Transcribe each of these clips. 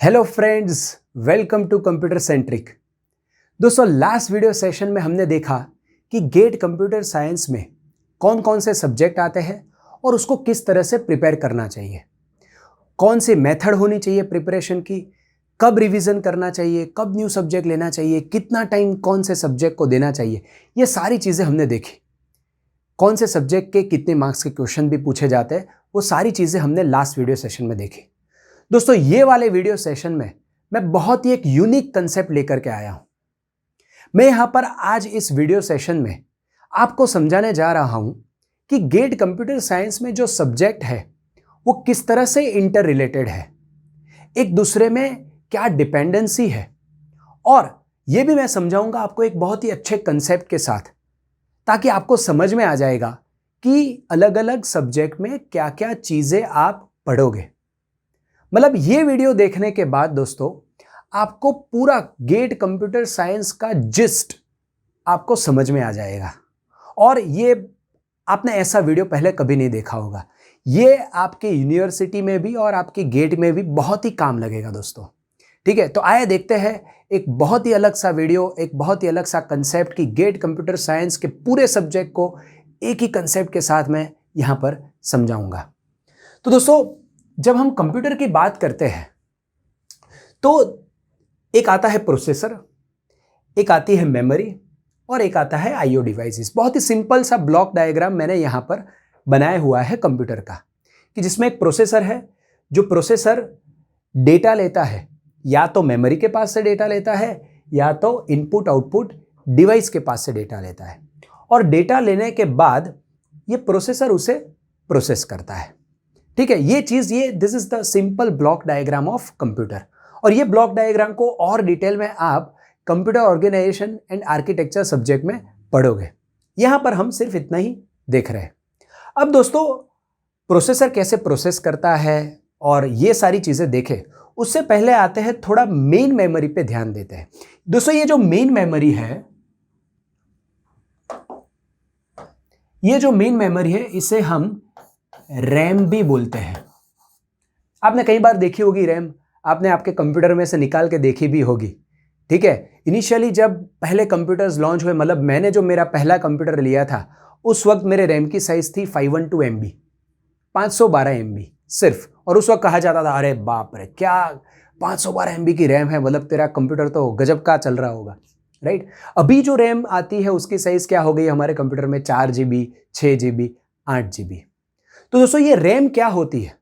Hello friends, welcome to computer centric. दोस्तों, last video session में हमने देखा कि गेट कंप्यूटर साइंस में कौन कौन से सब्जेक्ट आते हैं और उसको किस तरह से प्रिपेयर करना चाहिए, कौन सी मेथड होनी चाहिए प्रिपरेशन की, कब रिवीजन करना चाहिए, कब न्यू सब्जेक्ट लेना चाहिए, कितना टाइम कौन से सब्जेक्ट को देना चाहिए। ये सारी चीज़ें हमने देखी। कौन से सब्जेक्ट के कितने मार्क्स के क्वेश्चन भी पूछे जाते हैं, वो सारी चीज़ें हमने लास्ट वीडियो सेशन में देखी। दोस्तों, ये वाले वीडियो सेशन में मैं बहुत ही एक यूनिक कंसेप्ट लेकर के आया हूं। मैं यहां पर आज इस वीडियो सेशन में आपको समझाने जा रहा हूं कि गेट कंप्यूटर साइंस में जो सब्जेक्ट है वो किस तरह से इंटर रिलेटेड है, एक दूसरे में क्या डिपेंडेंसी है, और यह भी मैं समझाऊंगा आपको एक बहुत ही अच्छे कंसेप्ट के साथ, ताकि आपको समझ में आ जाएगा कि अलग अलग सब्जेक्ट में क्या क्या चीजें आप पढ़ोगे। मतलब ये वीडियो देखने के बाद दोस्तों आपको पूरा गेट कंप्यूटर साइंस का जिस्ट आपको समझ में आ जाएगा, और ये आपने ऐसा वीडियो पहले कभी नहीं देखा होगा। ये आपके यूनिवर्सिटी में भी और आपके गेट में भी बहुत ही काम लगेगा दोस्तों। ठीक है, तो आइए देखते हैं एक बहुत ही अलग सा वीडियो, एक बहुत ही अलग सा कंसेप्ट की गेट कंप्यूटर साइंस के पूरे सब्जेक्ट को एक ही कंसेप्ट के साथ मैं यहां पर समझाऊंगा। तो दोस्तों, जब हम कंप्यूटर की बात करते हैं तो एक आता है प्रोसेसर, एक आती है मेमोरी और एक आता है आईओ डिवाइसेस। बहुत ही सिंपल सा ब्लॉक डायग्राम मैंने यहां पर बनाया हुआ है कंप्यूटर का, कि जिसमें एक प्रोसेसर है। जो प्रोसेसर डेटा लेता है, या तो मेमोरी के पास से डेटा लेता है, या तो इनपुट आउटपुट डिवाइस के पास से डेटा लेता है, और डेटा लेने के बाद ये प्रोसेसर उसे प्रोसेस करता है। ठीक है, ये चीज, ये this is the simple block diagram of computer. और ये ब्लॉक डायग्राम को और डिटेल में आप computer organisation and architecture subject में पढ़ोगे। यहां पर हम सिर्फ इतना ही देख रहे हैं। अब दोस्तों, प्रोसेसर कैसे प्रोसेस करता है और ये सारी चीजें देखें, उससे पहले आते हैं थोड़ा मेन मेमोरी पे ध्यान देते हैं। दोस्तों, ये जो मेन मेमोरी है, ये जो मेन मेमोरी है, इसे हम रैम भी बोलते हैं। आपने कई बार देखी होगी रैम, आपने आपके कंप्यूटर में से निकाल के देखी भी होगी। ठीक है, इनिशियली जब पहले कंप्यूटर्स लॉन्च हुए, मतलब मैंने जो मेरा पहला कंप्यूटर लिया था, उस वक्त मेरे रैम की साइज थी 512 MB, 512 MB सिर्फ। और उस वक्त कहा जाता था, अरे बाप रे, क्या 512 MB की रैम है, मतलब तेरा कंप्यूटर तो गजब का चल रहा होगा, राइट। अभी जो रैम आती है उसकी साइज क्या हो गई हमारे कंप्यूटर में? 4 GB, 6 GB, 8 GB। तो दोस्तों, ये रैम क्या होती है,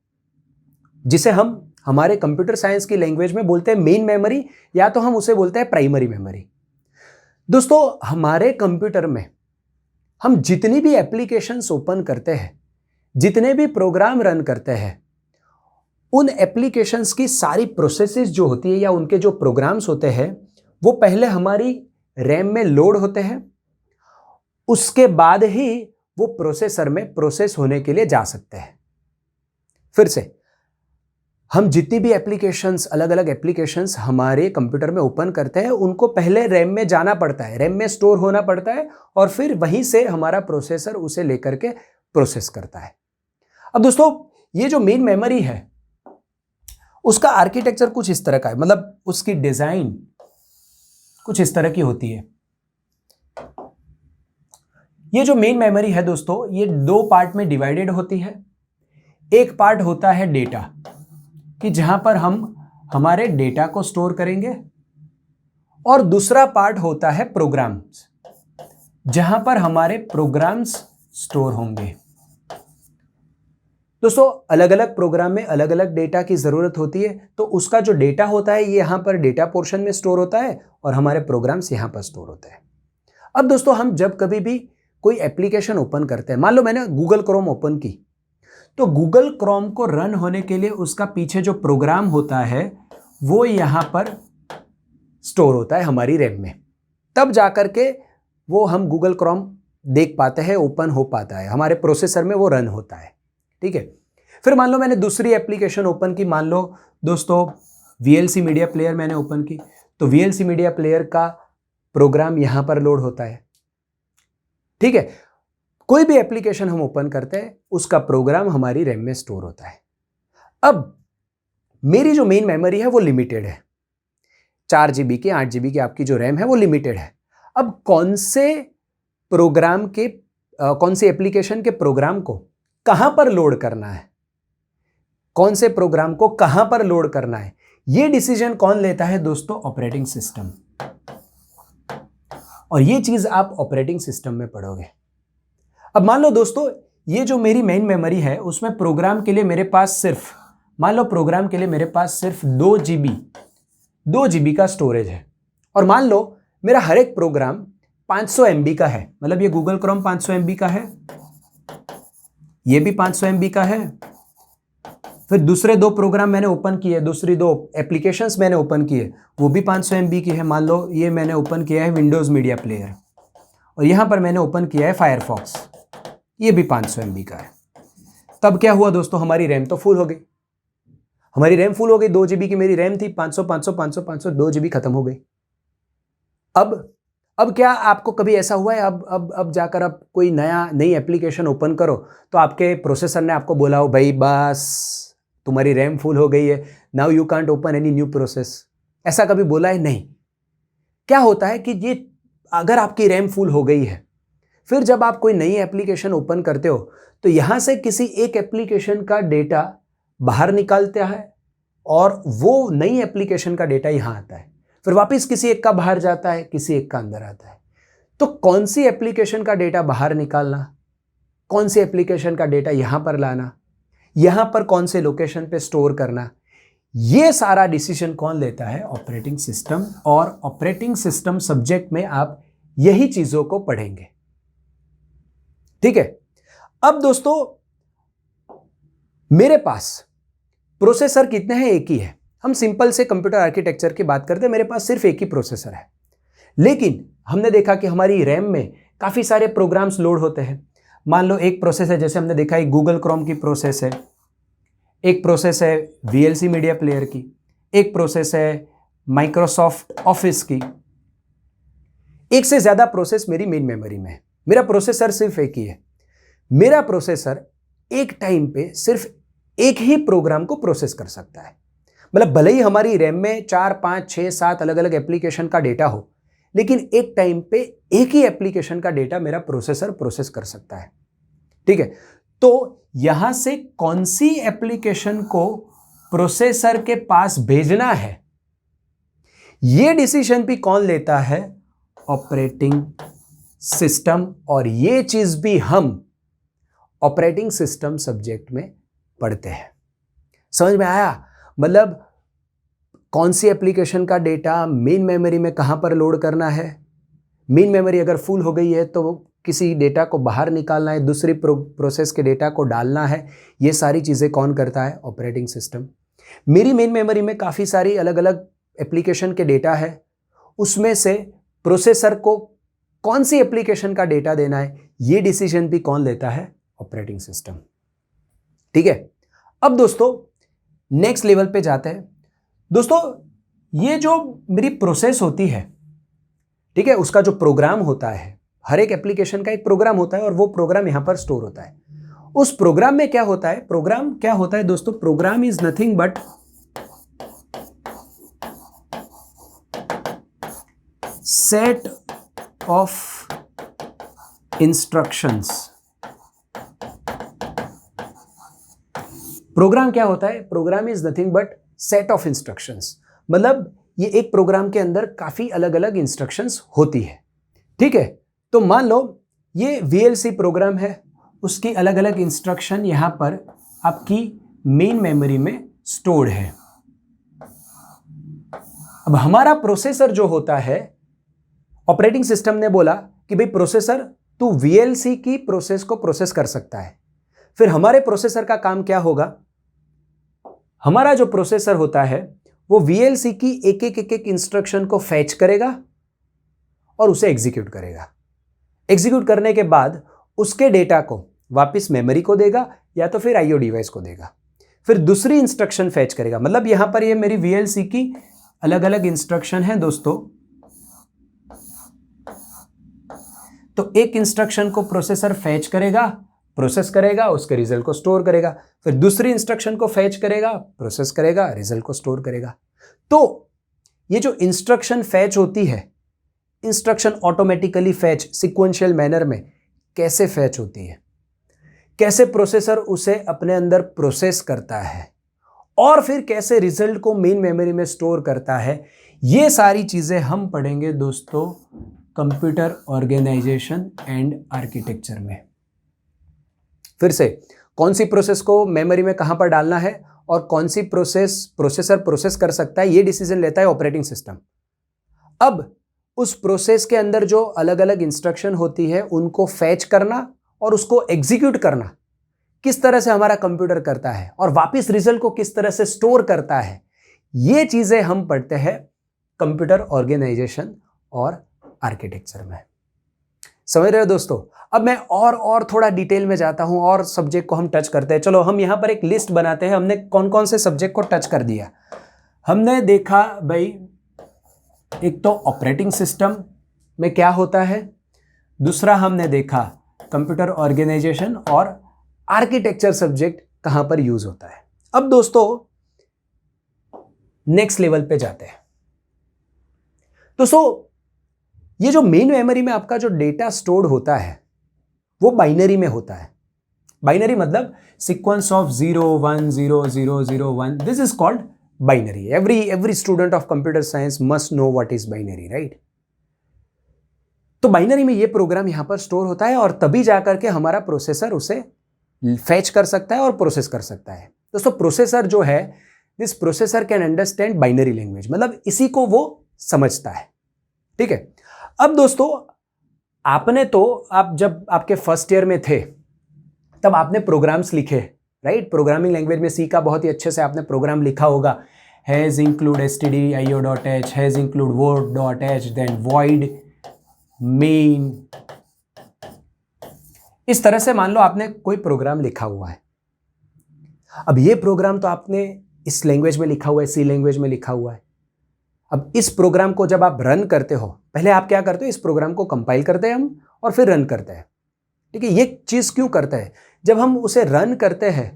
जिसे हम हमारे कंप्यूटर साइंस की लैंग्वेज में बोलते हैं मेन मेमोरी, या तो हम उसे बोलते हैं प्राइमरी मेमोरी। दोस्तों, हमारे कंप्यूटर में हम जितनी भी एप्लीकेशंस ओपन करते हैं, जितने भी प्रोग्राम रन करते हैं, उन एप्लीकेशंस की सारी प्रोसेसेस जो होती है या उनके जो प्रोग्राम्स होते हैं, वो पहले हमारी रैम में लोड होते हैं, उसके बाद ही वो प्रोसेसर में प्रोसेस होने के लिए जा सकते हैं। फिर से, हम जितनी भी एप्लीकेशंस, अलग अलग एप्लीकेशंस हमारे कंप्यूटर में ओपन करते हैं, उनको पहले रैम में जाना पड़ता है, रैम में स्टोर होना पड़ता है, और फिर वहीं से हमारा प्रोसेसर उसे लेकर के प्रोसेस करता है। अब दोस्तों, ये जो मेन मेमोरी है, उसका आर्किटेक्चर कुछ इस तरह का है, मतलब उसकी डिजाइन कुछ इस तरह की होती है। ये जो मेन मेमोरी है दोस्तों, ये दो पार्ट में डिवाइडेड होती है। एक पार्ट होता है डेटा, कि जहां पर हम हमारे डेटा को स्टोर करेंगे, और दूसरा पार्ट होता है प्रोग्राम्स, जहां पर हमारे प्रोग्राम्स स्टोर होंगे। दोस्तों, अलग अलग प्रोग्राम में अलग अलग डेटा की जरूरत होती है, तो उसका जो डेटा होता है ये यहां पर डेटा पोर्शन में स्टोर होता है, और हमारे प्रोग्राम्स यहां पर स्टोर होते हैं। अब दोस्तों, हम जब कभी भी कोई एप्लीकेशन ओपन करते हैं, मान लो मैंने गूगल क्रोम ओपन की, तो गूगल क्रोम को रन होने के लिए उसका पीछे जो प्रोग्राम होता है वो यहां पर स्टोर होता है हमारी रैम में। तब जाकर के वो हम गूगल क्रोम देख पाते हैं, ओपन हो पाता है, हमारे प्रोसेसर में वो रन होता है। ठीक है, फिर मान लो मैंने दूसरी एप्लीकेशन ओपन की, मान लो दोस्तों VLC मीडिया प्लेयर मैंने ओपन की, तो VLC मीडिया प्लेयर का प्रोग्राम यहां पर लोड होता है। ठीक है, कोई भी एप्लीकेशन हम ओपन करते हैं, उसका प्रोग्राम हमारी रैम में स्टोर होता है। अब मेरी जो मेन मेमोरी है वो लिमिटेड है, 4 GB की 8 GB की आपकी जो रैम है वो लिमिटेड है। अब कौन से प्रोग्राम के कौन सी एप्लीकेशन के प्रोग्राम को कहां पर लोड करना है, कौन से प्रोग्राम को कहां पर लोड करना है, यह डिसीजन कौन लेता है दोस्तों? Operating system. और यह चीज आप ऑपरेटिंग सिस्टम में पढ़ोगे। अब मान लो दोस्तों, ये जो मेरी मेन मेमोरी है उसमें प्रोग्राम के लिए मेरे पास सिर्फ, मान लो प्रोग्राम के लिए मेरे पास सिर्फ 2 GB का स्टोरेज है, और मान लो मेरा हर एक प्रोग्राम 500 MB का है, मतलब ये गूगल क्रोम 500 MB का है, ये भी 500 MB का है, फिर दूसरे 2 प्रोग्राम मैंने ओपन किए, दूसरी 2 एप्लीकेशंस मैंने ओपन किए, वो भी 500 MB की है। मान लो ये मैंने ओपन किया है विंडोज़ मीडिया प्लेयर, और यहां पर मैंने ओपन किया है फायरफॉक्स, ये भी 500 MB का है। तब क्या हुआ दोस्तों? हमारी रैम तो फुल हो गई, हमारी रैम फुल हो गई। 2 GB की मेरी रैम थी, 500 2 GB खत्म हो गई। अब क्या आपको कभी ऐसा हुआ है, अब जाकर आप कोई नई एप्लीकेशन ओपन करो तो आपके प्रोसेसर ने आपको बोला हो भाई बस तुम्हारी रैम फुल हो गई है, now you can't open any new process? ऐसा कभी बोला है? नहीं। क्या होता है कि ये अगर आपकी रैम फुल हो गई है, फिर जब आप कोई नई एप्लीकेशन ओपन करते हो तो यहां से किसी एक एप्लीकेशन का डेटा बाहर निकालता है और वो नई एप्लीकेशन का डेटा यहां आता है, फिर वापस किसी एक का बाहर जाता है, किसी एक का अंदर आता है। तो कौन सी एप्लीकेशन का डेटा बाहर निकालना, कौन सी एप्लीकेशन का डेटा यहां पर लाना, यहां पर कौन से लोकेशन पे स्टोर करना, यह सारा डिसीजन कौन लेता है? Operating system. और ऑपरेटिंग सिस्टम सब्जेक्ट में आप यही चीजों को पढ़ेंगे, ठीक है। अब दोस्तों मेरे पास प्रोसेसर कितने हैं? एक ही है। हम सिंपल से कंप्यूटर आर्किटेक्चर की बात करते हैं, मेरे पास सिर्फ एक ही प्रोसेसर है, लेकिन हमने देखा कि हमारी रैम में काफी सारे प्रोग्राम्स लोड होते हैं। मान लो एक प्रोसेस है, जैसे हमने देखा एक गूगल क्रोम की प्रोसेस है, एक प्रोसेस है VLC मीडिया प्लेयर की, एक प्रोसेस है माइक्रोसॉफ्ट ऑफिस की, एक से ज्यादा प्रोसेस मेरी मेन मेमोरी में है। मेरा प्रोसेसर सिर्फ एक ही है। मेरा प्रोसेसर एक टाइम पे सिर्फ एक ही प्रोग्राम को प्रोसेस कर सकता है। मतलब भले ही हमारी रैम में 4, 5, 6, 7 अलग अलग एप्लीकेशन का डेटा हो, लेकिन एक टाइम पे एक ही एप्लीकेशन का डेटा मेरा प्रोसेसर प्रोसेस कर सकता है, ठीक है। तो यहां से कौन सी एप्लीकेशन को प्रोसेसर के पास भेजना है, यह डिसीजन भी कौन लेता है? Operating system. और यह चीज भी हम ऑपरेटिंग सिस्टम सब्जेक्ट में पढ़ते हैं। समझ में आया? मतलब कौन सी एप्लीकेशन का डेटा मेन मेमोरी में कहां पर लोड करना है, मेन मेमोरी अगर फुल हो गई है तो किसी डेटा को बाहर निकालना है, दूसरी प्रोसेस के डेटा को डालना है, ये सारी चीजें कौन करता है? Operating system. मेरी मेन मेमोरी में काफी सारी अलग अलग एप्लीकेशन के डेटा है, उसमें से प्रोसेसर को कौन सी एप्लीकेशन का डेटा देना है, ये डिसीजन भी कौन लेता है? ऑपरेटिंग सिस्टम, ठीक है। अब दोस्तों नेक्स्ट लेवल पे जाते हैं। दोस्तों ये जो मेरी प्रोसेस होती है, ठीक है, उसका जो प्रोग्राम होता है, हर एक एप्लीकेशन का एक प्रोग्राम होता है और वो प्रोग्राम यहां पर स्टोर होता है। उस प्रोग्राम में क्या होता है? प्रोग्राम क्या होता है दोस्तों? Program is nothing but set of instructions. Program क्या होता है? Program is nothing but set of instructions. मतलब ये एक प्रोग्राम के अंदर काफी अलग अलग इंस्ट्रक्शंस होती है, ठीक है। तो मान लो ये VLC प्रोग्राम है, उसकी अलग अलग इंस्ट्रक्शन यहां पर आपकी मेन मेमोरी में स्टोर्ड है। अब हमारा प्रोसेसर जो होता है, ऑपरेटिंग सिस्टम ने बोला कि भाई प्रोसेसर तू VLC की प्रोसेस को प्रोसेस कर सकता है। फिर हमारे प्रोसेसर का काम क्या होगा? हमारा जो प्रोसेसर होता है वो VLC की एक एक इंस्ट्रक्शन को फैच करेगा और उसे एग्जीक्यूट करेगा। एग्जीक्यूट करने के बाद उसके डेटा को वापस मेमोरी को देगा या तो फिर IO डिवाइस को देगा। फिर दूसरी इंस्ट्रक्शन फैच करेगा। मतलब यहां पर ये मेरी VLC की अलग अलग इंस्ट्रक्शन है दोस्तों। तो एक इंस्ट्रक्शन को प्रोसेसर फैच करेगा, प्रोसेस करेगा, उसके रिजल्ट को स्टोर करेगा, फिर दूसरी इंस्ट्रक्शन को फैच करेगा, प्रोसेस करेगा, रिजल्ट को स्टोर करेगा। तो ये जो इंस्ट्रक्शन फैच होती है, instruction automatically fetch sequential manner में कैसे फैच होती है, कैसे प्रोसेसर उसे अपने अंदर प्रोसेस करता है और फिर कैसे रिजल्ट को मेन मेमोरी में स्टोर करता है, ये सारी चीजें हम पढ़ेंगे दोस्तों कंप्यूटर ऑर्गेनाइजेशन एंड आर्किटेक्चर में। फिर से कौन सी प्रोसेस को मेमोरी में कहां पर डालना है और कौन सी प्रोसेसर प्रोसेस कर सकता है, ये डिसीजन लेता है ऑपरेटिंग सिस्टम। अब उस प्रोसेस के अंदर जो अलग अलग इंस्ट्रक्शन होती है उनको फैच करना और उसको एग्जीक्यूट करना किस तरह से हमारा कंप्यूटर करता है और वापस रिजल्ट को किस तरह से स्टोर करता है, ये चीजें हम पढ़ते हैं कंप्यूटर ऑर्गेनाइजेशन और आर्किटेक्चर में। समझ रहे हो दोस्तों? अब मैं और थोड़ा डिटेल में जाता हूं और सब्जेक्ट को हम टच करते हैं। चलो हम यहां पर एक लिस्ट बनाते हैं, हमने कौन कौन से सब्जेक्ट को टच कर दिया। हमने देखा भाई, एक तो ऑपरेटिंग सिस्टम में क्या होता है, दूसरा हमने देखा कंप्यूटर ऑर्गेनाइजेशन और आर्किटेक्चर सब्जेक्ट कहां पर यूज होता है। अब दोस्तों नेक्स्ट लेवल पे जाते हैं। दोस्तों ये जो मेन मेमोरी में आपका जो डेटा स्टोर्ड होता है वो बाइनरी में होता है। बाइनरी मतलब sequence of 0 1 0 0 0 1, this is called binary. Every student of computer science must know what is binary, right? तो बाइनरी में ये प्रोग्राम यहां पर स्टोर होता है और तभी जाकर के हमारा प्रोसेसर उसे फैच कर सकता है और प्रोसेस कर सकता है। दोस्तों प्रोसेसर जो है, this processor can understand binary language, मतलब इसी को वो समझता है। ठीक है। अब दोस्तों आपने तो, आप जब आपके फर्स्ट ईयर में थे तब आपने प्रोग्राम्स लिखे, राइट? प्रोग्रामिंग लैंग्वेज में सी का बहुत ही अच्छे से आपने प्रोग्राम लिखा होगा। Hash include stdio.h, hash include word.h, then void main, इस तरह से मान लो आपने कोई प्रोग्राम लिखा हुआ है। अब ये प्रोग्राम तो आपने इस लैंग्वेज में लिखा हुआ है, सी लैंग्वेज में लिखा हुआ है। अब इस प्रोग्राम को जब आप रन करते हो, पहले आप क्या करते हो, इस प्रोग्राम को कंपाइल करते हैं हम और फिर रन करते हैं। ठीक है। ये चीज क्यों करते हैं? जब हम उसे रन करते हैं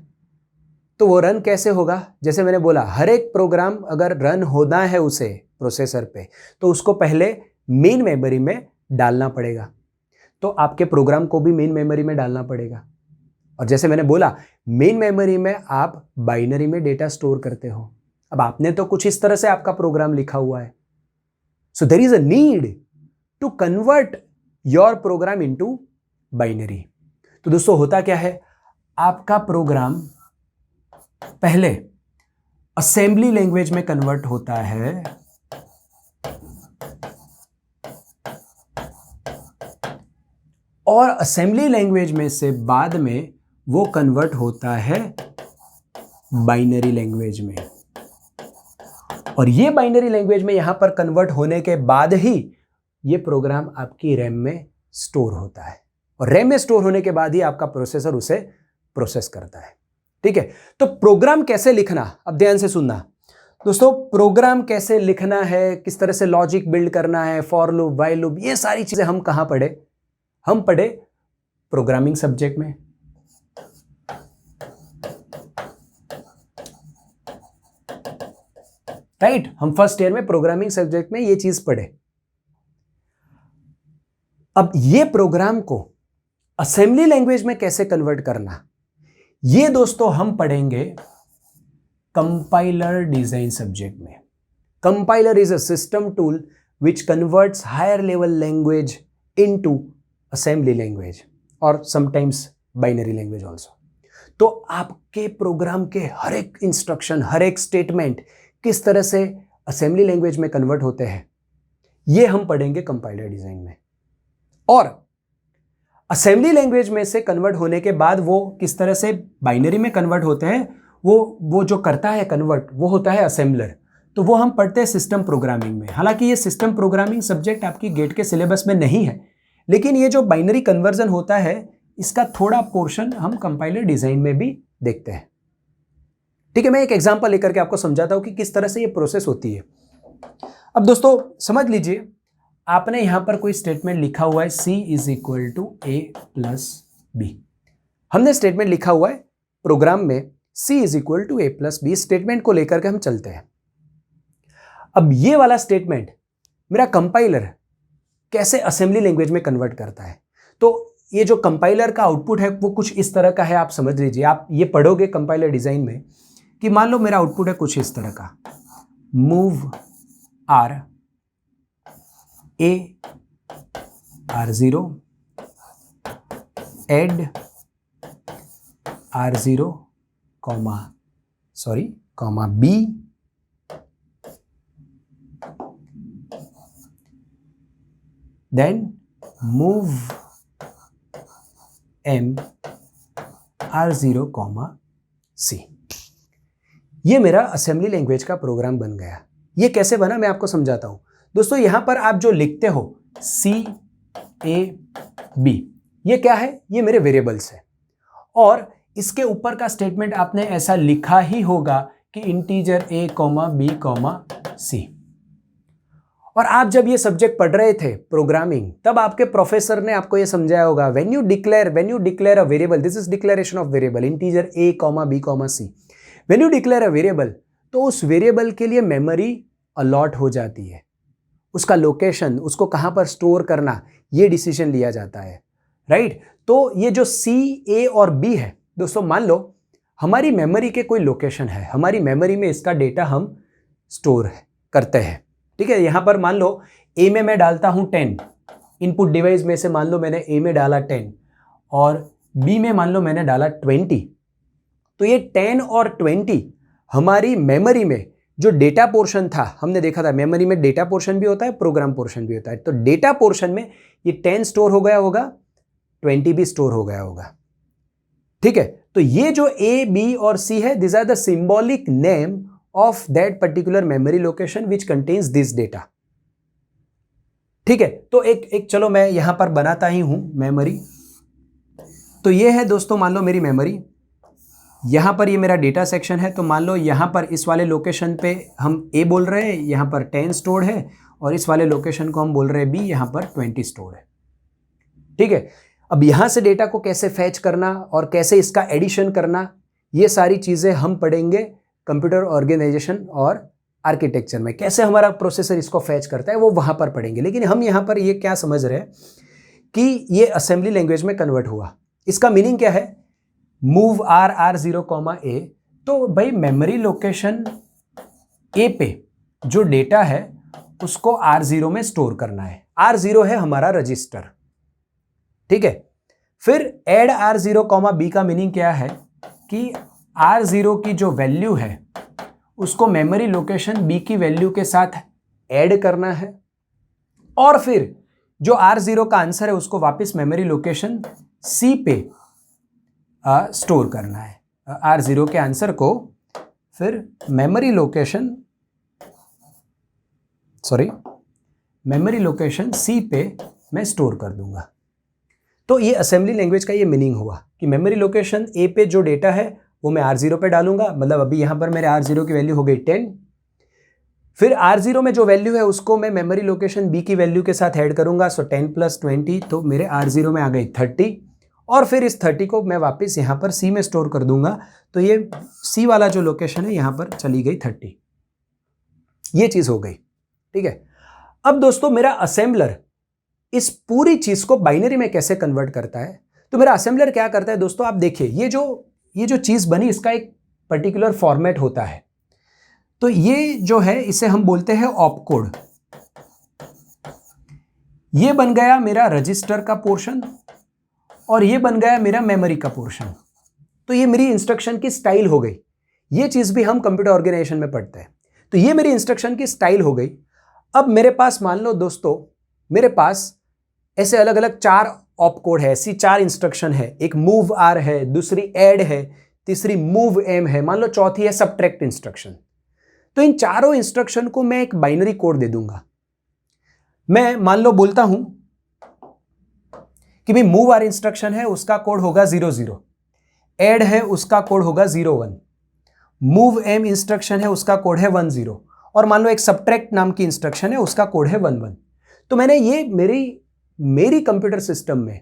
तो वो रन कैसे होगा? जैसे मैंने बोला, हर एक प्रोग्राम अगर रन होना है उसे प्रोसेसर पे, तो उसको पहले मेन मेमोरी में डालना पड़ेगा। तो आपके प्रोग्राम को भी मेन मेमोरी में डालना पड़ेगा। और जैसे मैंने बोला, मेन मेमोरी में आप बाइनरी में डेटा स्टोर करते हो। अब आपने तो कुछ इस तरह से आपका प्रोग्राम लिखा हुआ है, so there is a need to convert your program into binary. तो दोस्तों होता क्या है, आपका प्रोग्राम पहले असेंबली लैंग्वेज में कन्वर्ट होता है, और असेंबली लैंग्वेज में से बाद में वो कन्वर्ट होता है बाइनरी लैंग्वेज में। और ये बाइनरी लैंग्वेज में यहां पर कन्वर्ट होने के बाद ही ये प्रोग्राम आपकी रैम में स्टोर होता है, और रैम में स्टोर होने के बाद ही आपका प्रोसेसर उसे प्रोसेस करता है। ठीक है। तो प्रोग्राम कैसे लिखना, अब ध्यान से सुनना दोस्तों। प्रोग्राम कैसे लिखना है, किस तरह से लॉजिक बिल्ड करना है, फॉर लूप, व्हाइल लूप, ये सारी चीजें हम कहां पढ़े? हम पढ़े प्रोग्रामिंग सब्जेक्ट में। राइट, हम फर्स्ट ईयर में प्रोग्रामिंग सब्जेक्ट में ये चीज पढ़े। अब ये प्रोग्राम को असेंबली लैंग्वेज में कैसे कन्वर्ट करना, ये दोस्तों हम पढ़ेंगे कंपाइलर डिजाइन सब्जेक्ट में। Compiler is a system tool which converts higher level language into assembly language और समटाइम्स बाइनरी लैंग्वेज ऑल्सो। तो आपके प्रोग्राम के हर एक इंस्ट्रक्शन, हर एक स्टेटमेंट किस तरह से असेंबली लैंग्वेज में कन्वर्ट होते हैं, ये हम पढ़ेंगे कंपाइलर डिजाइन में। और असेंबली लैंग्वेज में से कन्वर्ट होने के बाद वो किस तरह से बाइनरी में कन्वर्ट होते हैं, वो जो करता है कन्वर्ट, वो होता है असेंबलर। तो वो हम पढ़ते हैं सिस्टम प्रोग्रामिंग में। हालांकि ये सिस्टम प्रोग्रामिंग सब्जेक्ट आपकी गेट के सिलेबस में नहीं है, लेकिन ये जो बाइनरी कन्वर्जन होता है, इसका थोड़ा पोर्शन हम कंपाइलर डिजाइन में भी देखते हैं। ठीक है, मैं एक एग्जांपल लेकर के आपको समझाता हूं कि किस तरह से ये प्रोसेस होती है। अब दोस्तों समझ लीजिए, आपने यहां पर कोई स्टेटमेंट लिखा हुआ है, C = A + B। हमने स्टेटमेंट लिखा हुआ है प्रोग्राम में c is equal to a plus B, statement को लेकर के हम चलते हैं। अब ये वाला स्टेटमेंट मेरा कंपाइलर कैसे असेंबली लैंग्वेज में कन्वर्ट करता है। तो ये जो कंपाइलर का आउटपुट है वो कुछ इस तरह का है, आप समझ लीजिए। आप ये पढ़ोगे कंपाइलर डिजाइन में कि मान लो मेरा आउटपुट है कुछ इस तरह का, move R A R0 add R0 comma B then move M R0 C। ये मेरा असेंबली लैंग्वेज का प्रोग्राम बन गया। ये कैसे बना मैं आपको समझाता हूं। दोस्तों यहां पर आप जो लिखते हो C A B, ये क्या है? ये मेरे वेरिएबल्स है और इसके ऊपर का स्टेटमेंट आपने ऐसा लिखा ही होगा कि इंटीजर A, B, C। और आप जब ये सब्जेक्ट पढ़ रहे थे प्रोग्रामिंग, तब आपके प्रोफेसर ने आपको ये समझाया होगा when you declare a variable, this is declaration of variable, integer A, B, C। When you declare a variable, तो उस वेरिएबल के लिए मेमोरी अलॉट हो जाती है, उसका लोकेशन, उसको कहां पर स्टोर करना, ये डिसीजन लिया जाता है, राइट। तो ये जो C, A और B है दोस्तों, मान लो हमारी मेमोरी के कोई लोकेशन है, हमारी मेमोरी में इसका डेटा हम स्टोर करते हैं, ठीक है। यहां पर मान लो A में मैं डालता हूं 10, इनपुट डिवाइस में से मान लो मैंने A में डाला 10 और B में मान लो मैंने डाला 20। तो ये 10 और 20 हमारी मेमोरी में जो डेटा पोर्शन था, हमने देखा था मेमोरी में डेटा पोर्शन भी होता है, प्रोग्राम पोर्शन भी होता है। तो डेटा पोर्शन में ये 10 स्टोर हो गया होगा, 20 भी स्टोर हो गया होगा, ठीक है। तो ये जो A, B और C है, these are the symbolic name of that particular memory location which contains this data, ठीक है। तो एक चलो मैं यहां पर बनाता ही हूं मेमोरी। तो ये है दोस्तों मान लो मेरी मेमोरी, यहां पर ये मेरा डेटा सेक्शन है। तो मान लो यहां पर इस वाले लोकेशन पे हम A बोल रहे हैं, यहां पर 10 स्टोर्ड है, और इस वाले लोकेशन को हम बोल रहे हैं B, यहां पर 20 स्टोर्ड है, ठीक है। अब यहां से डेटा को कैसे फैच करना और कैसे इसका एडिशन करना, ये सारी चीजें हम पढ़ेंगे कंप्यूटर ऑर्गेनाइजेशन और आर्किटेक्चर में। कैसे हमारा प्रोसेसर इसको फैच करता है वो वहां पर पढ़ेंगे। लेकिन हम यहां पर ये क्या समझ रहे हैं कि ये असेंबली लैंग्वेज में कन्वर्ट हुआ। इसका मीनिंग क्या है? Move R0, A। तो भाई मेमोरी लोकेशन A पे जो डेटा है उसको R0 में स्टोर करना है। R0 है हमारा रजिस्टर, ठीक है। फिर एड R0, B का मीनिंग क्या है कि R0 की जो वैल्यू है उसको मेमोरी लोकेशन B की वैल्यू के साथ ऐड करना है, और फिर जो R0 का आंसर है उसको वापस मेमोरी लोकेशन C पे स्टोर करना है। R0 के आंसर को फिर मेमोरी लोकेशन C पे मैं स्टोर कर दूंगा। तो ये असेंबली लैंग्वेज का ये मीनिंग हुआ कि मेमोरी लोकेशन A पे जो डेटा है वो मैं R0 पे डालूंगा। मतलब अभी यहां पर मेरे R0 की वैल्यू हो गई 10। फिर R0 में जो वैल्यू है उसको मैं मेमोरी लोकेशन B की वैल्यू के साथ ऐड करूंगा। सो 10 + 20, तो मेरे R0 में आ गई 30, और फिर इस 30 को मैं वापस यहां पर C में स्टोर कर दूंगा। तो ये C वाला जो लोकेशन है यहां पर चली गई 30। ये चीज हो गई, ठीक है। अब दोस्तों मेरा असेंबलर इस पूरी चीज को बाइनरी में कैसे कन्वर्ट करता है? तो मेरा असेंबलर क्या करता है दोस्तों, आप देखिए ये जो चीज बनी इसका एक पर्टिकुलर फॉर्मेट होता है। तो ये जो है इसे हम बोलते हैं ऑपकोड। ये बन गया मेरा रजिस्टर का पोर्शन और ये बन गया मेरा मेमोरी का पोर्शन। तो ये मेरी इंस्ट्रक्शन की स्टाइल हो गई। ये चीज भी हम कंप्यूटर ऑर्गेनाइजेशन में पढ़ते हैं। तो ये मेरी इंस्ट्रक्शन की स्टाइल हो गई। अब मेरे पास मान लो दोस्तों, मेरे पास ऐसे अलग अलग 4 ऑपकोड है, ऐसी 4 इंस्ट्रक्शन है। एक मूव आर है, दूसरी ऐड है, तीसरी मूव एम है, मान लो चौथी है सबट्रैक्ट इंस्ट्रक्शन। तो इन चारों इंस्ट्रक्शन को मैं एक बाइनरी कोड दे दूंगा। मैं मान लो बोलता हूं कि भाई मूव आर इंस्ट्रक्शन है, उसका कोड होगा 00, ऐड है उसका कोड होगा 01, मूव एम इंस्ट्रक्शन है उसका कोड है 10, और मान लो एक सबट्रैक्ट नाम की इंस्ट्रक्शन है उसका कोड है 11। तो मैंने ये मेरी कंप्यूटर सिस्टम में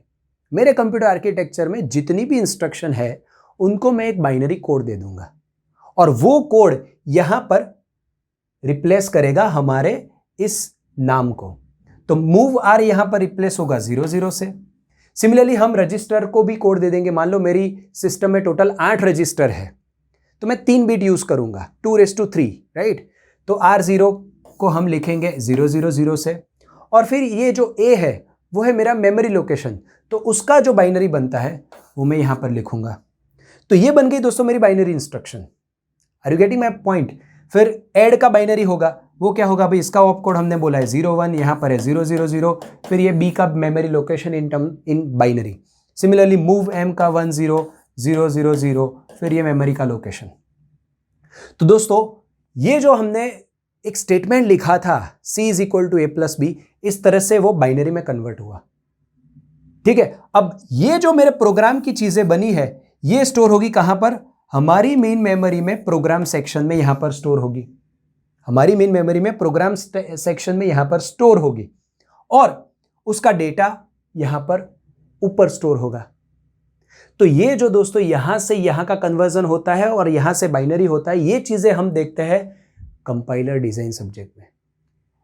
मेरे कंप्यूटर आर्किटेक्चर में जितनी भी इंस्ट्रक्शन है उनको मैं एक बाइनरी कोड दे दूंगा और वो कोड यहां पर रिप्लेस करेगा हमारे इस नाम को। तो मूव आर यहां पर रिप्लेस होगा 00 से। सिमिलरली हम रजिस्टर को भी कोड दे देंगे। मान लो मेरी सिस्टम में टोटल 8 रजिस्टर है तो मैं 3 बिट यूज करूंगा 2�3, राइट। तो R0 को हम लिखेंगे 000 से और फिर ये जो A है वो है मेरा मेमोरी लोकेशन, तो उसका जो बाइनरी बनता है वो मैं यहां पर लिखूंगा। तो ये बन गई दोस्तों मेरी binary instruction. Are you getting my point. फिर ऐड का बाइनरी होगा, वो क्या होगा भाई, इसका ऑप कोड हमने बोला है 01, यहां पर है 000, फिर ये बी का memory location in binary. Similarly move M का 10000, फिर ये मेमोरी का लोकेशन। तो दोस्तों ये जो हमने एक स्टेटमेंट लिखा था C = A+B, इस तरह से वो बाइनरी में कन्वर्ट हुआ। ठीक है, अब ये जो मेरे प्रोग्राम की चीजें बनी है ये स्टोर होगी कहां पर, हमारी मेन मेमोरी में प्रोग्राम सेक्शन में यहां पर स्टोर होगी। हमारी मेन मेमोरी में प्रोग्राम सेक्शन में यहां पर स्टोर होगी और उसका डेटा यहां पर ऊपर स्टोर होगा। तो ये जो दोस्तों यहां से यहां का कन्वर्जन होता है और यहां से बाइनरी होता है, ये चीजें हम देखते हैं कंपाइलर डिजाइन सब्जेक्ट में।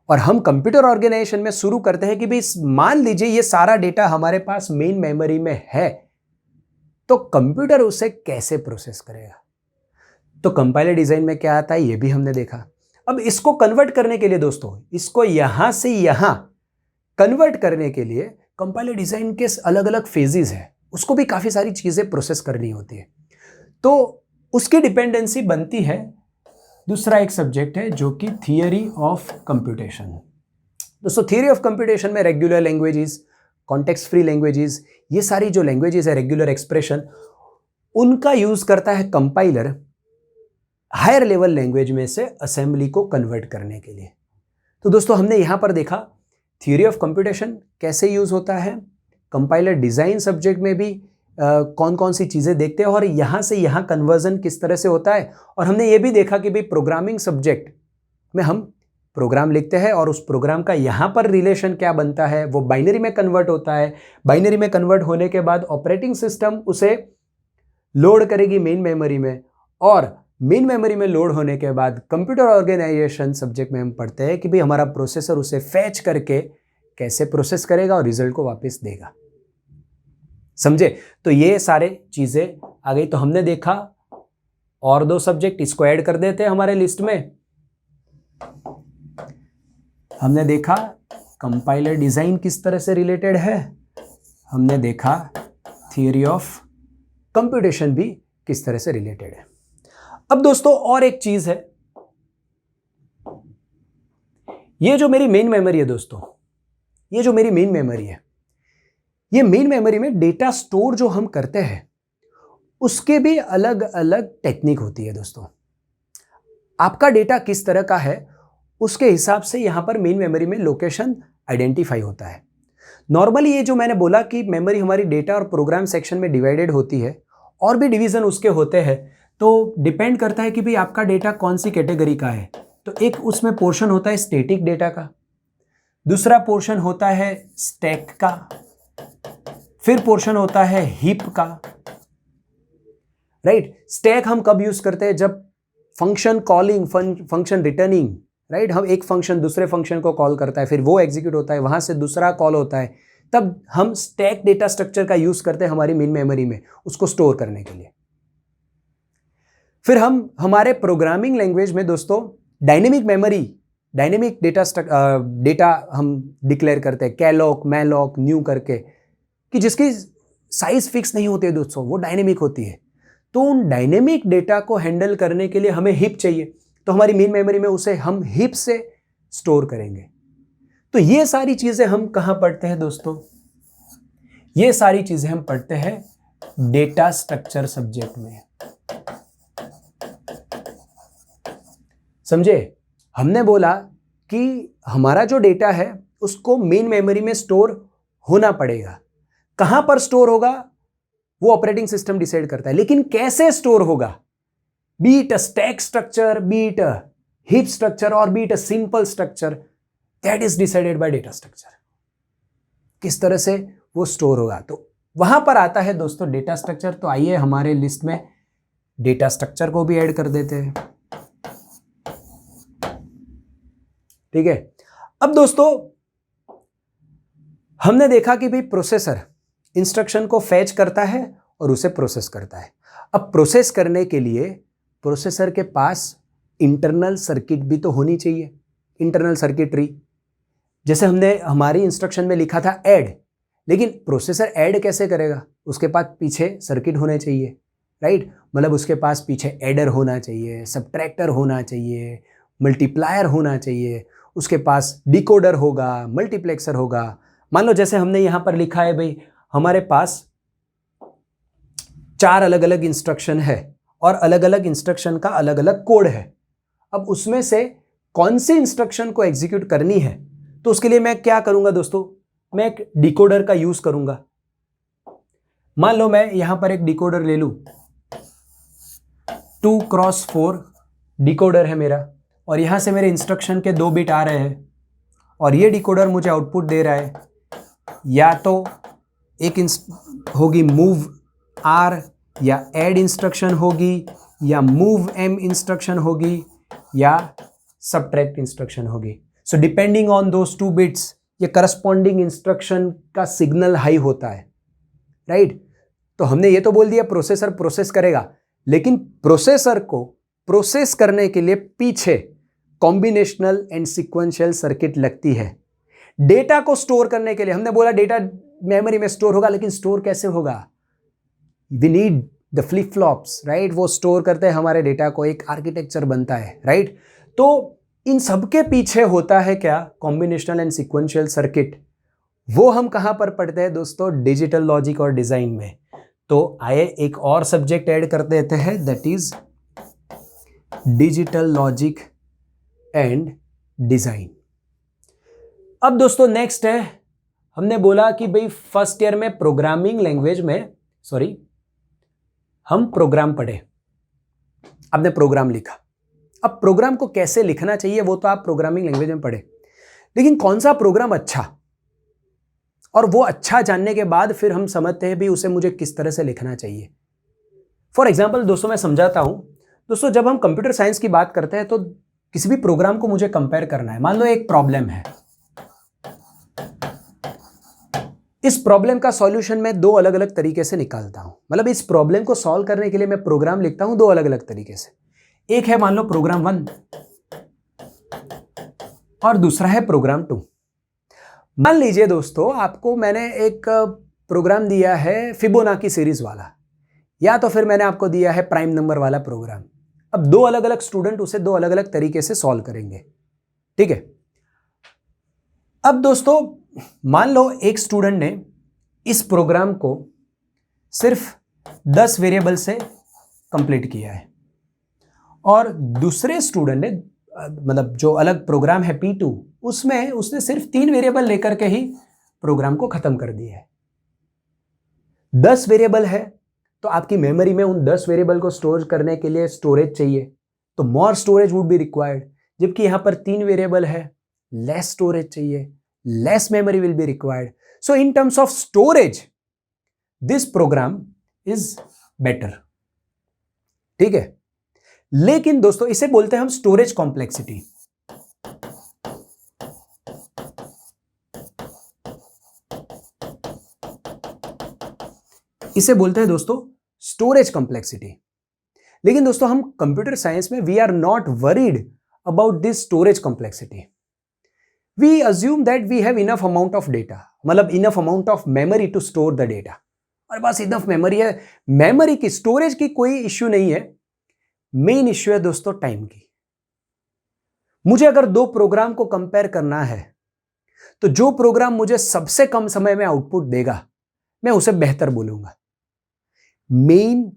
और हम कंप्यूटर ऑर्गेनाइजेशन में शुरू करते हैं कि भाई मान लीजिए ये सारा डेटा हमारे पास मेन मेमोरी में है, तो कंप्यूटर उसे कैसे प्रोसेस करेगा। तो कंपाइलर डिजाइन में क्या आता है ये भी हमने देखा। अब इसको कन्वर्ट करने के लिए दोस्तों, इसको यहां से यहां कन्वर्ट करने के लिए कंपाइलर डिजाइन के अलग अलग फेजेस है, उसको भी काफी सारी चीजें प्रोसेस करनी होती है। तो उसकी डिपेंडेंसी बनती है दूसरा एक सब्जेक्ट है जो कि थियरी ऑफ कंप्यूटेशन। दोस्तों थियरी ऑफ कंप्यूटेशन में regular languages, context free languages, ये सारी जो लैंग्वेजेस है, रेगुलर एक्सप्रेशन, उनका यूज करता है कंपाइलर हायर लेवल लैंग्वेज में से असेंबली को कन्वर्ट करने के लिए। तो दोस्तों हमने यहां पर देखा थियरी ऑफ कंप्यूटेशन कैसे यूज होता है, कंपाइलर डिजाइन सब्जेक्ट में भी कौन कौन सी चीजें देखते हैं और यहां से यहां कन्वर्जन किस तरह से होता है। और हमने ये भी देखा कि भाई प्रोग्रामिंग सब्जेक्ट में हम प्रोग्राम लिखते हैं और उस प्रोग्राम का यहां पर रिलेशन क्या बनता है, वो बाइनरी में कन्वर्ट होता है। बाइनरी में कन्वर्ट होने के बाद ऑपरेटिंग सिस्टम उसे लोड करेगी मेन मेमोरी में और मेन मेमोरी में लोड होने के बाद कंप्यूटर ऑर्गेनाइजेशन सब्जेक्ट में हम पढ़ते हैं कि भाई हमारा प्रोसेसर उसे फैच करके कैसे प्रोसेस करेगा और रिजल्ट को वापस देगा। समझे। तो ये सारे चीजें आ गई। तो हमने देखा और 2 सब्जेक्ट, इसको ऐड कर देते हैं हमारे लिस्ट में। हमने देखा कंपाइलर डिजाइन किस तरह से रिलेटेड है, हमने देखा थियरी ऑफ कंप्यूटेशन भी किस तरह से रिलेटेड है। अब दोस्तों और एक चीज है, ये जो मेरी मेन मेमोरी है दोस्तों, ये जो मेरी मेन मेमोरी है, ये मेन मेमोरी में डेटा स्टोर जो हम करते हैं उसके भी अलग अलग टेक्निक होती है दोस्तों। आपका डेटा किस तरह का है उसके हिसाब से यहां पर मेन मेमोरी में लोकेशन आइडेंटिफाई होता है। नॉर्मली ये जो मैंने बोला कि मेमोरी हमारी डेटा और प्रोग्राम सेक्शन में डिवाइडेड होती है और भी डिवीजन उसके होते हैं, तो डिपेंड करता है कि भाई आपका डेटा कौन सी कैटेगरी का है। तो एक उसमें पोर्शन होता है स्टैटिक डेटा का, दूसरा पोर्शन होता है स्टैक का, फिर पोर्शन होता है हीप का, राइट। स्टैक हम कब यूज करते हैं, जब function calling, function returning, right, हम एक फंक्शन दूसरे फंक्शन को कॉल करता है, फिर वो एग्जीक्यूट होता है, वहां से दूसरा कॉल होता है, तब हम स्टैक डेटा स्ट्रक्चर का यूज करते हैं हमारी मेन मेमोरी में उसको स्टोर करने के लिए। फिर हम हमारे प्रोग्रामिंग लैंग्वेज में दोस्तों डायनेमिक मेमोरी, डायनेमिक डेटा हम डिक्लेयर करते हैं, कैलॉक, मैलॉक, न्यू करके, कि जिसकी साइज फिक्स नहीं होती है दोस्तों, वो डायनेमिक होती है। तो उन डायनेमिक डेटा को हैंडल करने के लिए हमें हीप चाहिए, तो हमारी मेन मेमोरी में उसे हम हीप से स्टोर करेंगे। तो ये सारी चीजें हम कहां पढ़ते हैं दोस्तों, ये सारी चीजें हम पढ़ते हैं डेटा स्ट्रक्चर सब्जेक्ट में। समझे। हमने बोला कि हमारा जो डेटा है उसको मेन मेमोरी में स्टोर होना पड़ेगा। कहां पर स्टोर होगा वो ऑपरेटिंग सिस्टम डिसाइड करता है, लेकिन कैसे स्टोर होगा, be it a stack structure, be it a heap structure और be it a simple structure, that is decided by data structure. किस तरह से वो स्टोर होगा। तो वहां पर आता है दोस्तों डेटा स्ट्रक्चर। तो आइए हमारे लिस्ट में डेटा स्ट्रक्चर को भी ऐड कर देते हैं। ठीक है, अब दोस्तों हमने देखा कि भाई प्रोसेसर इंस्ट्रक्शन को फैच करता है और उसे प्रोसेस करता है। अब प्रोसेस करने के लिए प्रोसेसर के पास इंटरनल सर्किट भी तो होनी चाहिए, इंटरनल सर्किटरी। जैसे हमने हमारी इंस्ट्रक्शन में लिखा था ऐड, लेकिन प्रोसेसर ऐड कैसे करेगा? उसके पास पीछे सर्किट होने चाहिए, राइट? मतलब उसके पास पीछे एडर होना चाहिए, सब्ट्रैक्टर होना चाहिए, मल्टीप्लायर होना चाहिए, उसके पास डिकोडर होगा, मल्टीप्लेक्सर होगा। मान लो जैसे हमने यहां पर लिखा है भाई हमारे पास 4 अलग अलग इंस्ट्रक्शन है और अलग अलग इंस्ट्रक्शन का अलग अलग कोड है। अब उसमें से कौन सी इंस्ट्रक्शन को एग्जीक्यूट करनी है, तो उसके लिए मैं क्या करूंगा दोस्तों, मैं एक डिकोडर का यूज करूंगा। मान लो मैं यहां पर एक डिकोडर ले लूं, 2x4 डिकोडर है मेरा, और यहां से मेरे इंस्ट्रक्शन के 2 बिट आ रहे हैं और ये डिकोडर मुझे आउटपुट दे रहा है। या तो एक होगी मूव आर, या ऐड इंस्ट्रक्शन होगी, या मूव एम इंस्ट्रक्शन होगी, या सब्ट्रैक्ट इंस्ट्रक्शन होगी। So depending on those 2 bits ये करस्पॉन्डिंग इंस्ट्रक्शन का सिग्नल हाई होता है, राइट? तो हमने ये तो बोल दिया प्रोसेसर प्रोसेस करेगा, लेकिन प्रोसेसर को प्रोसेस करने के लिए पीछे कॉम्बिनेशनल एंड सीक्वेंशियल सर्किट लगती है। डेटा को स्टोर करने के लिए हमने बोला डेटा मेमोरी में स्टोर होगा, लेकिन स्टोर कैसे होगा? We need the flip flops, right? वो स्टोर करते हैं हमारे डेटा को, एक आर्किटेक्चर बनता है, राइट? तो इन सबके पीछे होता है क्या? Combinational and sequential circuit. वो हम कहां पर पढ़ते हैं दोस्तों? डिजिटल लॉजिक और डिजाइन में। तो आइए एक और सब्जेक्ट ऐड कर देते हैं, that is digital logic and design. अब दोस्तों नेक्स्ट है, हमने बोला कि भाई फर्स्ट ईयर में प्रोग्रामिंग लैंग्वेज में, सॉरी, हम प्रोग्राम पढ़े, आपने प्रोग्राम लिखा। अब प्रोग्राम को कैसे लिखना चाहिए वो तो आप प्रोग्रामिंग लैंग्वेज में पढ़े, लेकिन कौन सा प्रोग्राम अच्छा, और वो अच्छा जानने के बाद फिर हम समझते हैं भी उसे मुझे किस तरह से लिखना चाहिए। फॉर एग्जाम्पल दोस्तों मैं समझाता हूं। दोस्तों जब हम कंप्यूटर साइंस की बात करते हैं तो किसी भी प्रोग्राम को मुझे कंपेयर करना है। मान लो एक प्रॉब्लम है, इस प्रॉब्लम का सॉल्यूशन मैं 2 अलग अलग तरीके से निकालता हूं। मतलब इस प्रॉब्लम को सॉल्व करने के लिए मैं प्रोग्राम लिखता हूं 2 अलग अलग तरीके से। एक है मान लो प्रोग्राम 1 और दूसरा है प्रोग्राम 2। मान लीजिए दोस्तों आपको मैंने एक प्रोग्राम दिया है फिबोनाची सीरीज वाला, या तो फिर मैंने आपको दिया है प्राइम नंबर वाला प्रोग्राम। अब 2 अलग अलग स्टूडेंट उसे 2 अलग अलग तरीके से सॉल्व करेंगे, ठीक है? अब दोस्तों मान लो एक स्टूडेंट ने इस प्रोग्राम को सिर्फ 10 वेरिएबल से कंप्लीट किया है, और दूसरे स्टूडेंट ने, मतलब जो अलग प्रोग्राम है P2, उसमें उसने सिर्फ 3 वेरिएबल लेकर के ही प्रोग्राम को खत्म कर दिया है। 10 वेरिएबल है तो आपकी मेमोरी में उन 10 वेरिएबल को स्टोर करने के लिए स्टोरेज चाहिए, तो more storage would be required. जबकि यहां पर 3 वेरिएबल है, लेस स्टोरेज चाहिए, less memory will be required. So in terms of storage this program is better, ठीक है? लेकिन दोस्तों इसे बोलते हैं हम स्टोरेज कॉम्प्लेक्सिटी। इसे बोलते हैं दोस्तों स्टोरेज कॉम्प्लेक्सिटी। लेकिन दोस्तों हम कंप्यूटर साइंस में we are not worried about this storage complexity. We assume that we have enough amount of data, मतलब enough amount of memory to store the data, और बस इनफ मेमोरी है। Memory की, storage की कोई issue नहीं है। मेन इश्यू है दोस्तों टाइम की। मुझे अगर 2 प्रोग्राम को कंपेयर करना है तो जो प्रोग्राम मुझे सबसे कम समय में आउटपुट देगा मैं उसे बेहतर बोलूंगा। मेन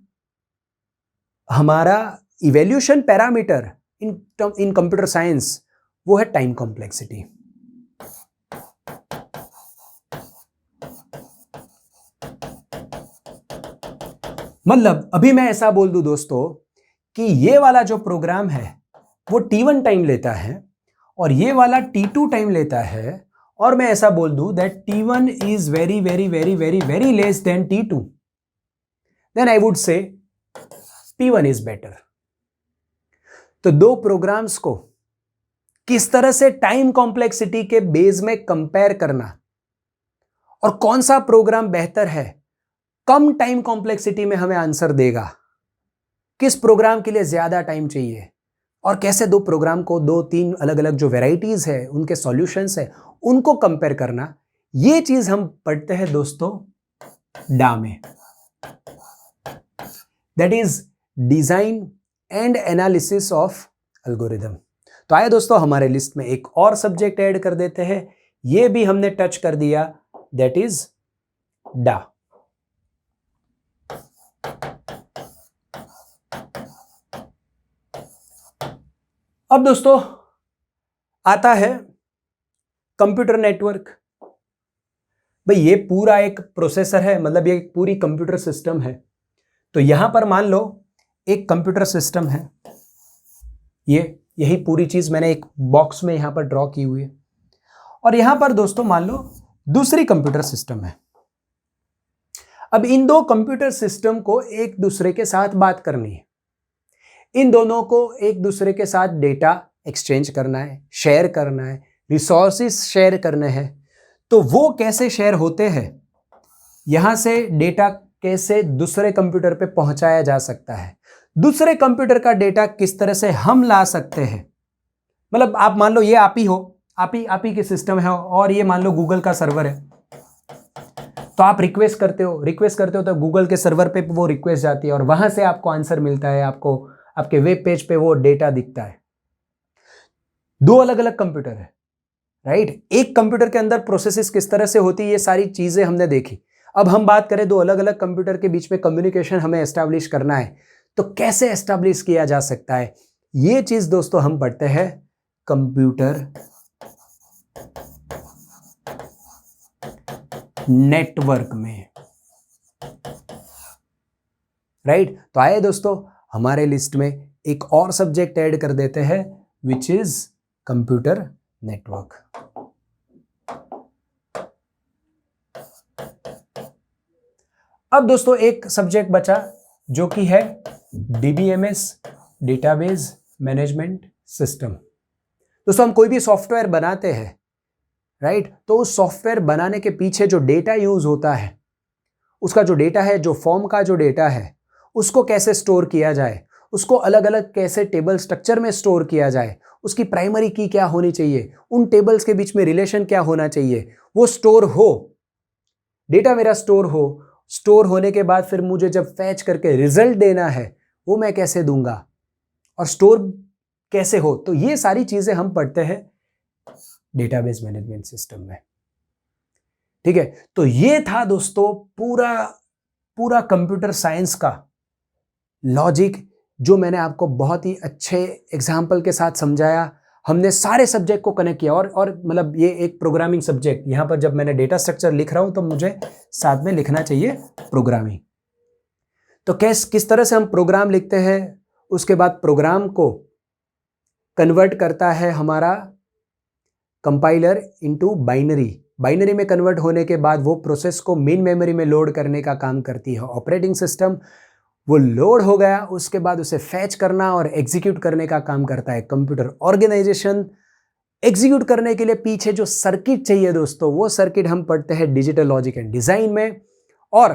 हमारा इवैल्यूएशन पैरामीटर इन कंप्यूटर साइंस वो है टाइम कॉम्प्लेक्सिटी। मतलब अभी मैं ऐसा बोल दूं दोस्तों कि ये वाला जो प्रोग्राम है वो T1 टाइम लेता है और ये वाला T2 टाइम लेता है, और मैं ऐसा बोल दूं that T1 is very very very very very less than T2, then I would say P1 is better. तो दो प्रोग्राम्स को किस तरह से टाइम कॉम्प्लेक्सिटी के बेस में कंपेयर करना और कौन सा प्रोग्राम बेहतर है, कम टाइम कॉम्प्लेक्सिटी में हमें आंसर देगा, किस प्रोग्राम के लिए ज्यादा टाइम चाहिए, और कैसे दो प्रोग्राम को, दो तीन अलग अलग जो वेराइटीज है उनके सॉल्यूशंस है उनको कंपेयर करना, ये चीज हम पढ़ते हैं दोस्तों डा में, that is design and analysis of algorithm. तो आइए दोस्तों हमारे लिस्ट में एक और सब्जेक्ट ऐड कर देते हैं, ये भी हमने टच कर दिया, दैट इज डा। अब दोस्तों आता है कंप्यूटर नेटवर्क। भाई ये पूरा एक प्रोसेसर है, मतलब ये एक पूरी कंप्यूटर सिस्टम है। तो यहां पर मान लो एक कंप्यूटर सिस्टम है, यही पूरी चीज मैंने एक बॉक्स में यहां पर ड्रॉ की हुई है, और यहां पर दोस्तों मान लो दूसरी कंप्यूटर सिस्टम है। अब इन दो कंप्यूटर सिस्टम को एक दूसरे के साथ बात करनी है, इन दोनों को एक दूसरे के साथ डेटा एक्सचेंज करना है, शेयर करना है, रिसोर्सेज शेयर करने हैं। तो वो कैसे शेयर होते हैं, यहां से डेटा कैसे दूसरे कंप्यूटर पे पहुंचाया जा सकता है, दूसरे कंप्यूटर का डेटा किस तरह से हम ला सकते हैं। मतलब आप मान लो ये आप ही हो, आप ही की सिस्टम है, और ये मान लो गूगल का सर्वर है। तो आप रिक्वेस्ट करते हो तो गूगल के सर्वर पे वो रिक्वेस्ट जाती है और वहां से आपको आंसर मिलता है, आपको आपके वेब पेज पे वो डेटा दिखता है। दो अलग अलग कंप्यूटर है, राइट। एक कंप्यूटर के अंदर प्रोसेसेस किस तरह से होती है, ये सारी चीजें हमने देखी। अब हम बात करें दो अलग अलग कंप्यूटर के बीच में कम्युनिकेशन हमें एस्टैब्लिश करना है, तो कैसे एस्टैब्लिश किया जा सकता है, ये चीज दोस्तों हम पढ़ते हैं कंप्यूटर नेटवर्क में, राइट। तो आइए दोस्तों हमारे लिस्ट में एक और सब्जेक्ट ऐड कर देते हैं, विच इज कंप्यूटर नेटवर्क। अब दोस्तों एक सब्जेक्ट बचा जो कि है DBMS, डेटाबेस मैनेजमेंट सिस्टम। दोस्तों हम कोई भी सॉफ्टवेयर बनाते हैं, राइट, तो उस सॉफ्टवेयर बनाने के पीछे जो डेटा यूज होता है, उसका जो डेटा है, जो फॉर्म का जो डेटा है, उसको कैसे स्टोर किया जाए, उसको अलग अलग कैसे टेबल स्ट्रक्चर में स्टोर किया जाए, उसकी प्राइमरी की क्या होनी चाहिए, उन टेबल्स के बीच में रिलेशन क्या होना चाहिए, वो स्टोर हो, डेटा मेरा स्टोर हो, स्टोर होने के बाद फिर मुझे जब फैच करके रिजल्ट देना है वो मैं कैसे दूंगा, और स्टोर कैसे हो। तो ये सारी चीजें हम पढ़ते हैं डेटाबेस मैनेजमेंट सिस्टम में, ठीक है। तो ये था दोस्तों पूरा कंप्यूटर साइंस का लॉजिक, जो मैंने आपको बहुत ही अच्छे एग्जाम्पल के साथ समझाया। हमने सारे सब्जेक्ट को कनेक्ट किया, और मतलब ये एक प्रोग्रामिंग सब्जेक्ट, यहां पर जब मैंने डेटा स्ट्रक्चर लिख रहा हूं तो मुझे साथ में लिखना चाहिए प्रोग्रामिंग। तो किस तरह से हम प्रोग्राम लिखते हैं, उसके बाद प्रोग्राम को कन्वर्ट करता है हमारा कंपाइलर इनटू बाइनरी में कन्वर्ट होने के बाद वो प्रोसेस को मेन मेमोरी में लोड करने का काम करती है ऑपरेटिंग सिस्टम। वो लोड हो गया, उसके बाद उसे फैच करना और एग्जीक्यूट करने का काम करता है कंप्यूटर ऑर्गेनाइजेशन। एग्जीक्यूट करने के लिए पीछे जो सर्किट चाहिए दोस्तों, वो सर्किट हम पढ़ते हैं डिजिटल लॉजिक एंड डिजाइन में, और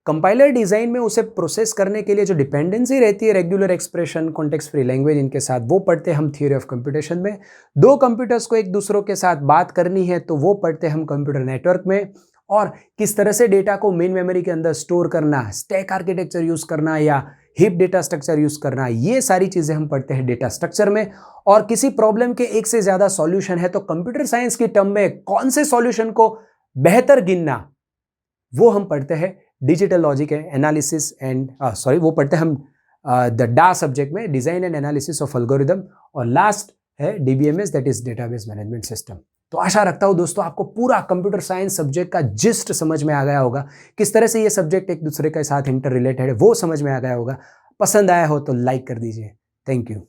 कंपाइलर डिजाइन में उसे प्रोसेस करने के लिए जो डिपेंडेंसी रहती है regular expression, context free language, इनके साथ वो पढ़ते हैं हम थ्योरी ऑफ कंप्यूटेशन में। दो कंप्यूटर्स को एक दूसरों के साथ बात करनी है तो वो पढ़ते हैं हम कंप्यूटर नेटवर्क में, और किस तरह से डेटा को मेन मेमोरी के अंदर स्टोर करना, स्टैक आर्किटेक्चर यूज करना या हीप डेटा स्ट्रक्चर यूज करना, ये सारी चीजें हम पढ़ते हैं डेटा स्ट्रक्चर में। और किसी प्रॉब्लम के एक से ज्यादा सॉल्यूशन है तो कंप्यूटर साइंस की टर्म में कौन से सॉल्यूशन को बेहतर गिनना, वो हम पढ़ते हैं डिजिटल लॉजिक एनालिसिस एंड वो पढ़ते हैं हम द डा सब्जेक्ट में, design and analysis of algorithm, और लास्ट है DBMS, that is database management system. तो आशा रखता हूं दोस्तों आपको पूरा कंप्यूटर साइंस सब्जेक्ट का जिस्ट समझ में आ गया होगा, किस तरह से ये सब्जेक्ट एक दूसरे के साथ इंटर रिलेटेड है वो समझ में आ गया होगा। पसंद आया हो तो लाइक कर दीजिए। Thank you.